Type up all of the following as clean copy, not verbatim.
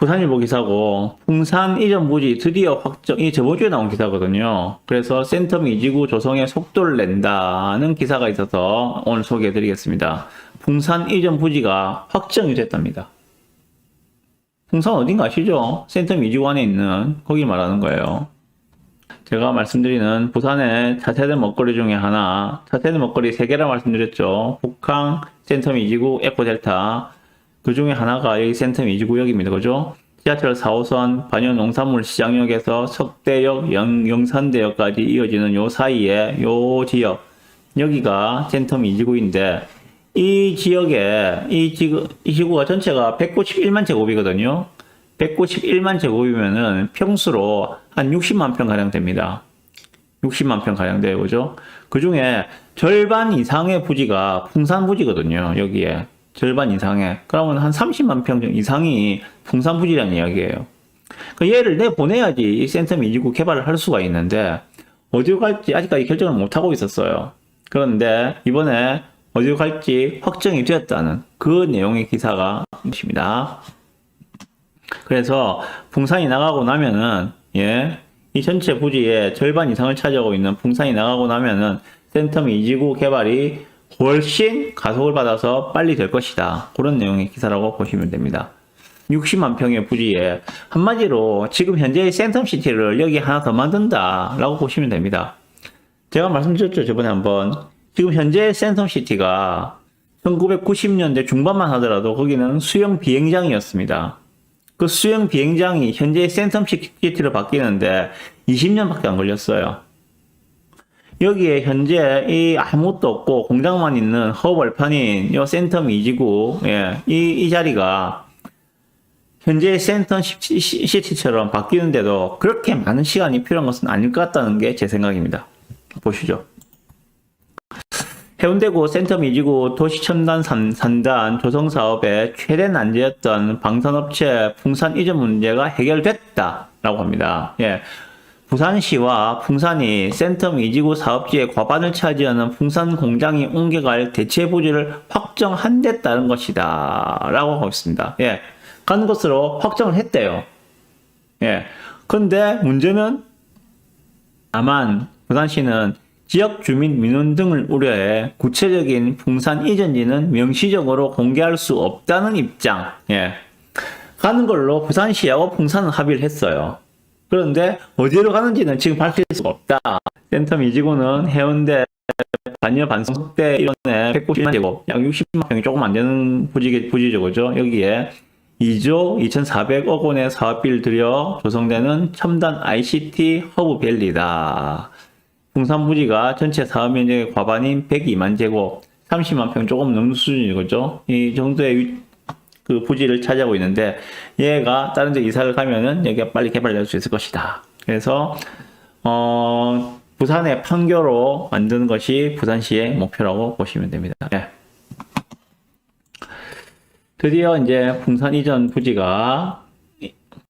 부산일보 기사고 풍산 이전 부지 드디어 확정이 저번 주에 나온 기사거든요. 그래서 센텀 이지구 조성에 속도를 낸다는 기사가 있어서 오늘 소개해 드리겠습니다. 풍산 이전 부지가 확정이 됐답니다. 풍산 어딘가 아시죠? 센텀 이지구 안에 있는 거기 말하는 거예요. 제가 말씀드리는 부산의 차세대 먹거리 중에 하나, 차세대 먹거리 3개라 말씀드렸죠. 북항, 센텀 이지구, 에코델타. 그 중에 하나가 여기 센텀 이지구역입니다. 그죠? 지하철 4호선 반연 농산물 시장역에서 석대역, 영산대역까지 이어지는 요 사이에 요 지역, 여기가 센텀 이지구인데, 이 지역에, 이 지구가 전체가 191만 제곱이거든요. 191만 제곱이면은 평수로 한 60만 평 가량 됩니다. 60만 평 가량 돼요. 그죠? 그 중에 절반 이상의 부지가 풍산 부지거든요. 여기에. 절반 이상의. 그러면 한 30만 평 이상이 풍산 부지라는 이야기예요. 그 얘를 내보내야지 이 센텀 이지구 개발을 할 수가 있는데, 어디로 갈지 아직까지 결정을 못하고 있었어요. 그런데 이번에 어디로 갈지 확정이 되었다는 그 내용의 기사가 있습니다. 그래서 풍산이 나가고 나면은, 이 전체 부지의 절반 이상을 차지하고 있는 풍산이 나가고 나면은 센텀 이지구 개발이 훨씬 가속을 받아서 빨리 될 것이다. 그런 내용의 기사라고 보시면 됩니다. 60만 평의 부지에 한마디로 지금 현재의 센텀시티를 여기 하나 더 만든다 라고 보시면 됩니다. 제가 말씀드렸죠. 저번에 한번. 지금 현재의 센텀시티가 1990년대 중반만 하더라도 거기는 수영 비행장이었습니다. 그 수영 비행장이 현재의 센텀시티로 바뀌는데 20년밖에 안 걸렸어요. 여기에 현재 이 아무것도 없고 공장만 있는 허벌판인 요 센텀 이지구, 이 자리가 현재의 센텀 시티처럼 바뀌는데도 그렇게 많은 시간이 필요한 것은 아닐 것 같다는 게 제 생각입니다. 보시죠. 해운대구 센텀 이지구 도시첨단 3단 조성 사업의 최대 난제였던 방산업체 풍산 이전 문제가 해결됐다라고 합니다. 부산시와 풍산이 센텀 이지구 사업지의 과반을 차지하는 풍산 공장이 옮겨갈 대체 부지를 확정한댔다는 것이다 라고 하고 있습니다. 가는 것으로 확정을 했대요. 근데 문제는 다만 부산시는 지역 주민 민원 등을 우려해 구체적인 풍산 이전지는 명시적으로 공개할 수 없다는 입장. 가는 걸로 부산시하고 풍산은 합의를 했어요. 그런데 어디로 가는지는 지금 밝힐 수가 없다. 센텀 이지구는 해운대, 반여 반성대 이런에 191만 제곱, 약 60만 평이 조금 안 되는 부지죠, 그죠? 여기에 2조 2,400억 원의 사업비를 들여 조성되는 첨단 ICT 허브 밸리다. 풍산 부지가 전체 사업 면적의 과반인 102만 제곱, 30만 평 조금 넘는 수준이죠. 이 정도의 그 부지를 차지하고 있는데 얘가 다른 데 이사를 가면은 여기가 빨리 개발될 수 있을 것이다. 그래서 부산의 판교로 만드는 것이 부산시의 목표라고 보시면 됩니다. 드디어 이제 풍산 이전 부지가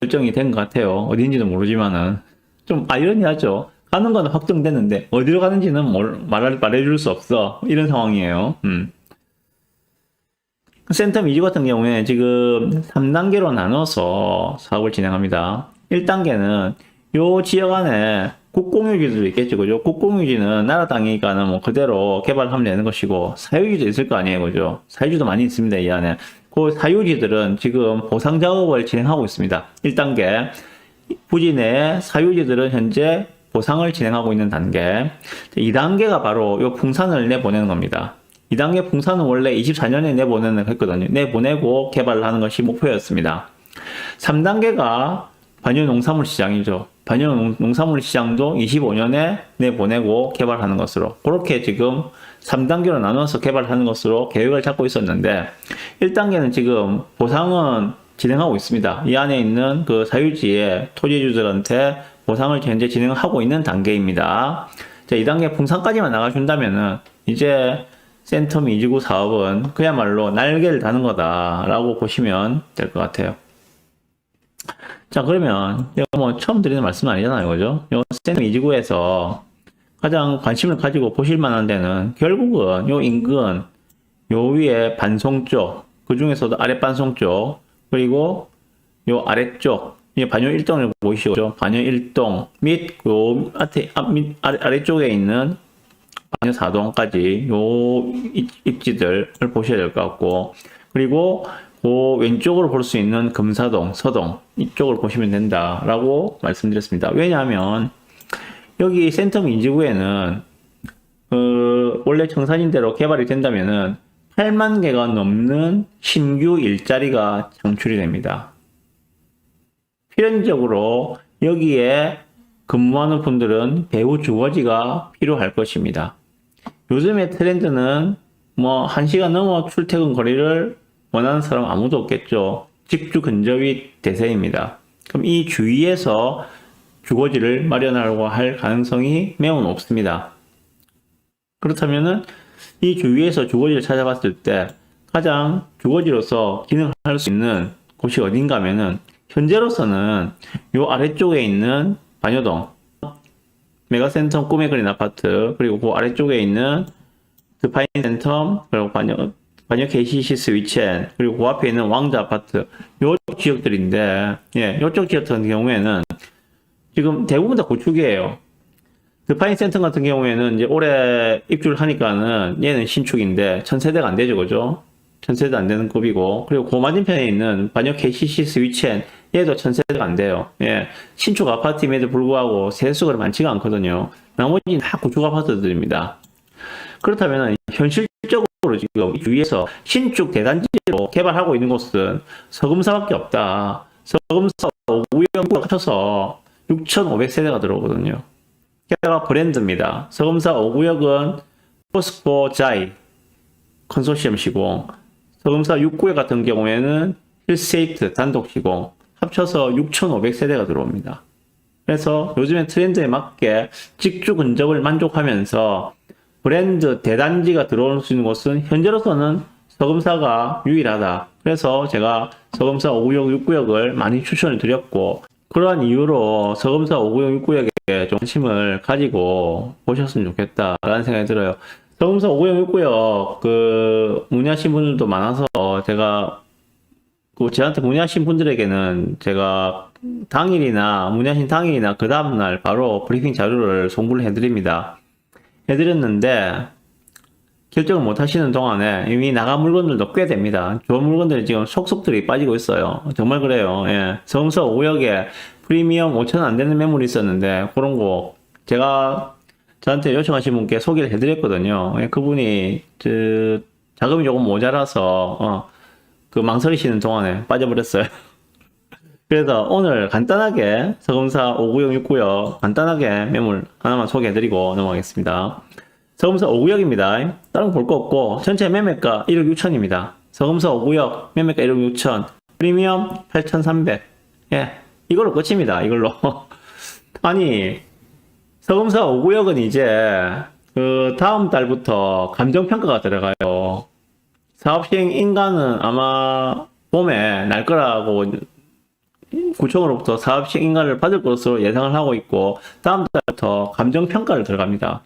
결정이 된 것 같아요. 어딘지는 모르지만은 좀 아이러니하죠. 가는 건 확정됐는데 어디로 가는지는 말해줄 수 없어. 이런 상황이에요. 센텀 이지구 같은 경우에 지금 3단계로 나눠서 사업을 진행합니다. 1단계는 요 지역 안에 국공유지도 있겠죠, 그죠? 국공유지는 나라 땅이니까는 뭐 그대로 개발하면 되는 것이고, 사유지도 있을 거 아니에요, 그죠? 사유지도 많이 있습니다, 이 안에. 그 사유지들은 지금 보상 작업을 진행하고 있습니다. 1단계. 부지 내 사유지들은 현재 보상을 진행하고 있는 단계. 2단계가 바로 요 풍산을 내보내는 겁니다. 2단계 풍산은 원래 24년에 내보내는 했거든요. 내보내고 개발을 하는 것이 목표였습니다. 3단계가 반연 농산물 시장이죠. 반연 농산물 시장도 25년에 내보내고 개발하는 것으로. 그렇게 지금 3단계로 나눠서 개발하는 것으로 계획을 잡고 있었는데 1단계는 지금 보상은 진행하고 있습니다. 이 안에 있는 그 사유지의 토지주들한테 보상을 현재 진행하고 있는 단계입니다. 자, 2단계 풍산까지만 나가준다면은 이제 센텀 이지구 사업은 그야말로 날개를 다는 거다라고 보시면 될 것 같아요. 자, 그러면 이거 뭐 처음 드리는 말씀은 아니잖아요, 그죠? 요 센텀 이지구에서 가장 관심을 가지고 보실 만한 데는 결국은 요 인근 요 위에 반송 쪽, 그 중에서도 아랫 반송 쪽, 그리고 요 아래쪽, 이 반요 1동을 보시죠. 반요 1동 및 요 아래쪽에 있는 반요 4동까지 요 입지들을 보셔야 될 것 같고, 그리고 그 왼쪽으로 볼 수 있는 금사동, 서동 이쪽을 보시면 된다라고 말씀드렸습니다. 왜냐하면 여기 센터 민지구에는 원래 청사진대로 개발이 된다면은 8만 개가 넘는 신규 일자리가 창출이 됩니다. 필연적으로 여기에 근무하는 분들은 배우 주거지가 필요할 것입니다. 요즘의 트렌드는 뭐 1시간 넘어 출퇴근 거리를 원하는 사람 아무도 없겠죠. 직주 근접이 대세입니다. 그럼 이 주위에서 주거지를 마련하려고 할 가능성이 매우 높습니다. 그렇다면은 이 주위에서 주거지를 찾아봤을 때 가장 주거지로서 기능할 수 있는 곳이 어딘가 하면은 현재로서는 요 아래쪽에 있는 반여동 메가센텀 꿈의 그린 아파트, 그리고 그 아래쪽에 있는 드파인 센텀, 그리고 반여 KCC 스위첸, 그리고 그 앞에 있는 왕자 아파트, 요 지역들인데, 예, 요쪽 지역 같은 경우에는 지금 대부분 다 구축이에요. 드파인 센터 같은 경우에는 이제 올해 입주를 하니까는 얘는 신축인데 1000세대가 안 되죠, 그죠? 1000세대 안 되는 급이고, 그리고 그 맞은편에 있는 반역 KCC 스위첸 얘도 1000세대가 안 돼요. 예, 신축 아파트임에도 불구하고 세수가 많지가 않거든요. 나머지는 다 구축 아파트들입니다. 그렇다면 현실적으로 지금 주위에서 신축 대단지로 개발하고 있는 곳은 서금사밖에 없다. 서금사 5구역 합쳐서 6,500세대가 들어오거든요. 게다가 브랜드입니다. 서금사 5구역은 포스코 자이 컨소시엄 시공, 서금사 6구역 같은 경우에는 힐세이트 단독 시공, 합쳐서 6,500세대가 들어옵니다. 그래서 요즘의 트렌드에 맞게 직주 근접을 만족하면서 브랜드 대단지가 들어올 수 있는 곳은 현재로서는 서금사가 유일하다. 그래서 제가 서금사 5구역, 6구역을 많이 추천을 드렸고, 그러한 이유로 서금사 5구역, 6구역에 좀 관심을 가지고 보셨으면 좋겠다라는 생각이 들어요. 서금사 5구역, 6구역 문의하신 분들도 많아서 제가 저한테 문의하신 분들에게는 제가 당일이나 문의하신 당일이나 그 다음날 바로 브리핑 자료를 송부를 해드렸는데 결정을 못 하시는 동안에 이미 나간 물건들도 꽤 됩니다. 좋은 물건들이 지금 속속들이 빠지고 있어요. 정말 그래요. 예. 서금사 5구역에 프리미엄 5,000원 안 되는 매물이 있었는데 그런 거 제가 저한테 요청하신 분께 소개를 해드렸거든요. 예, 그분이 자금이 조금 모자라서 망설이시는 동안에 빠져버렸어요. 그래서 오늘 간단하게 서금사 5구역, 6구역 간단하게 매물 하나만 소개해드리고 넘어가겠습니다. 서금사 5구역입니다. 다른 거 볼 거 없고 전체 매매가 1억 6천입니다. 서금사 5구역 매매가 1억 6천, 프리미엄 8,300. 예, 이걸로 끝입니다. 이걸로. 아니, 서금사 5구역은 이제 다음 달부터 감정평가가 들어가요. 사업시행 인가는 아마 봄에 날 거라고 구청으로부터 사업시행 인가를 받을 것으로 예상을 하고 있고, 다음 달부터 감정평가를 들어갑니다.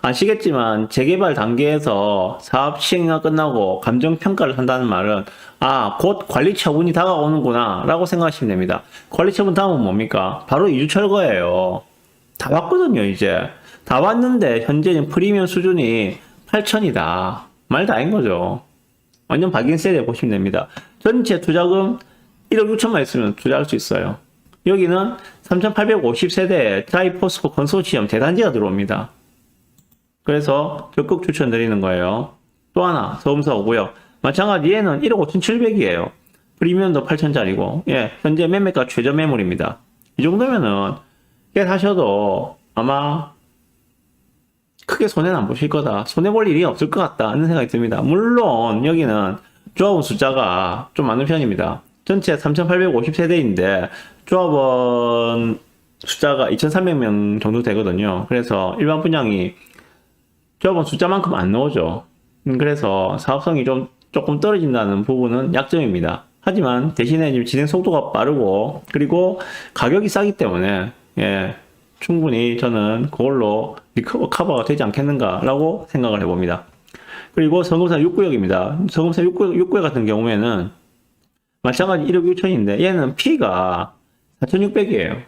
아시겠지만 재개발 단계에서 사업시행이 끝나고 감정평가를 한다는 말은 곧 관리처분이 다가오는구나 라고 생각하시면 됩니다. 관리처분 다음은 뭡니까? 바로 이주철거예요. 다 왔거든요. 이제 다 왔는데 현재는 프리미엄 수준이 8천이다. 말 다인 거죠. 완전 박인세대 보시면 됩니다. 전체 투자금 1억 6천만 있으면 투자할 수 있어요. 여기는 3,850세대의 자이포스코 컨소시엄 대단지가 들어옵니다. 그래서 적극 추천드리는 거예요. 또 하나, 서금사 5구역. 마찬가지 얘는 1억 5,700이에요. 프리미엄도 8천짜리고, 예, 현재 매매가 최저 매물입니다. 이 정도면은, 깨 사셔도 아마 크게 손해는 안 보실 거다. 손해볼 일이 없을 것 같다. 하는 생각이 듭니다. 물론, 여기는 조합원 숫자가 좀 많은 편입니다. 전체 3,850세대인데, 조합원 숫자가 2,300명 정도 되거든요. 그래서 일반 분양이 조합원 숫자만큼 안 나오죠. 그래서 사업성이 조금 떨어진다는 부분은 약점입니다. 하지만 대신에 지금 진행 속도가 빠르고 그리고 가격이 싸기 때문에 예, 충분히 저는 그걸로 커버가 되지 않겠는가라고 생각을 해봅니다. 그리고 서금사 6구역입니다. 서금사 6구역 같은 경우에는 마찬가지 1억 6천인데 얘는 P가 4,600이에요.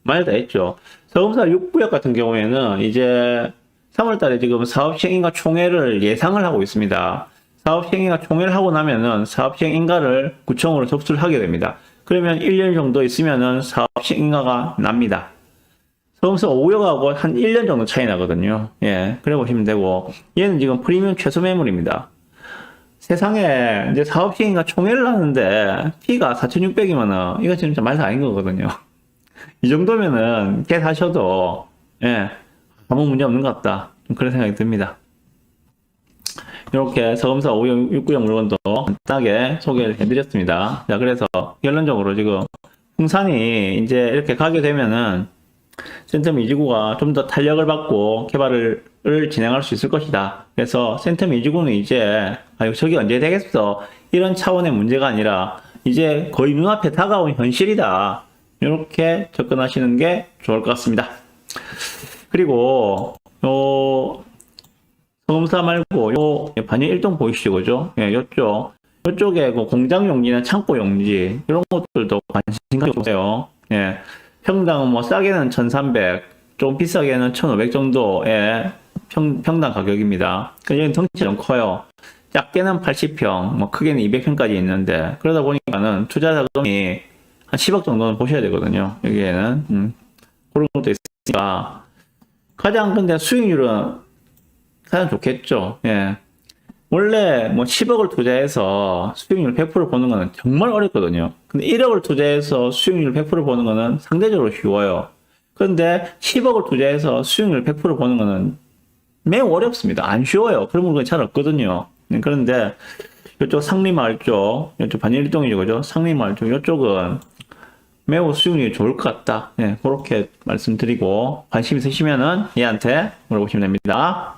말 다 했죠. 서금사 6구역 같은 경우에는 이제 3월 달에 지금 사업시행인가 총회를 예상을 하고 있습니다. 사업시행인가 총회를 하고 나면은 사업시행인가를 구청으로 접수를 하게 됩니다. 그러면 1년 정도 있으면은 사업시행인가가 납니다. 서금사 5구역하고 한 1년 정도 차이 나거든요. 예, 그래 보시면 되고, 얘는 지금 프리미엄 최소 매물입니다. 세상에 이제 사업시행인가 총회를 하는데 P가 4,600이면은 이거 진짜 말도 아닌 거거든요. 이 정도면은 걔 사셔도 예, 아무 문제 없는 것 같다. 좀 그런 생각이 듭니다. 이렇게 서금사 569형 물건도 간단하게 소개를 해드렸습니다. 자, 그래서 결론적으로 지금 풍산이 이제 이렇게 가게 되면은 센텀 이지구가 좀 더 탄력을 받고 개발을 진행할 수 있을 것이다. 그래서 센텀 이지구는 이제 아유 저기 언제 되겠어 이런 차원의 문제가 아니라 이제 거의 눈앞에 다가온 현실이다. 이렇게 접근하시는 게 좋을 것 같습니다. 그리고 서금사 말고 요 반영 1동 보이시죠, 그죠? 예, 요쪽에 그 공장 용지나 창고 용지 이런 것들도 관심 가져보세요. 예, 평당 뭐 싸게는 1,300, 좀 비싸게는 1,500 정도의 평당 가격입니다. 여기는 덩치 좀 커요. 작게는 80평, 뭐 크게는 200평까지 있는데 그러다 보니까는 투자 자금이 한 10억 정도는 보셔야 되거든요. 여기에는 그런 것도 있으니까 가장 근데 수익률은 가장 좋겠죠. 예. 원래 뭐 10억을 투자해서 수익률 100% 보는 거는 정말 어렵거든요. 근데 1억을 투자해서 수익률 100% 보는 거는 상대적으로 쉬워요. 그런데 10억을 투자해서 수익률 100% 보는 거는 매우 어렵습니다. 안 쉬워요. 그런 물건이 잘 없거든요. 그런데 이쪽 상리마을 쪽, 이쪽 반일동이죠, 그죠? 상리마을 쪽, 이쪽은 매우 수익률이 좋을 것 같다. 예, 그렇게 말씀드리고 관심 있으시면은 얘한테 물어보시면 됩니다.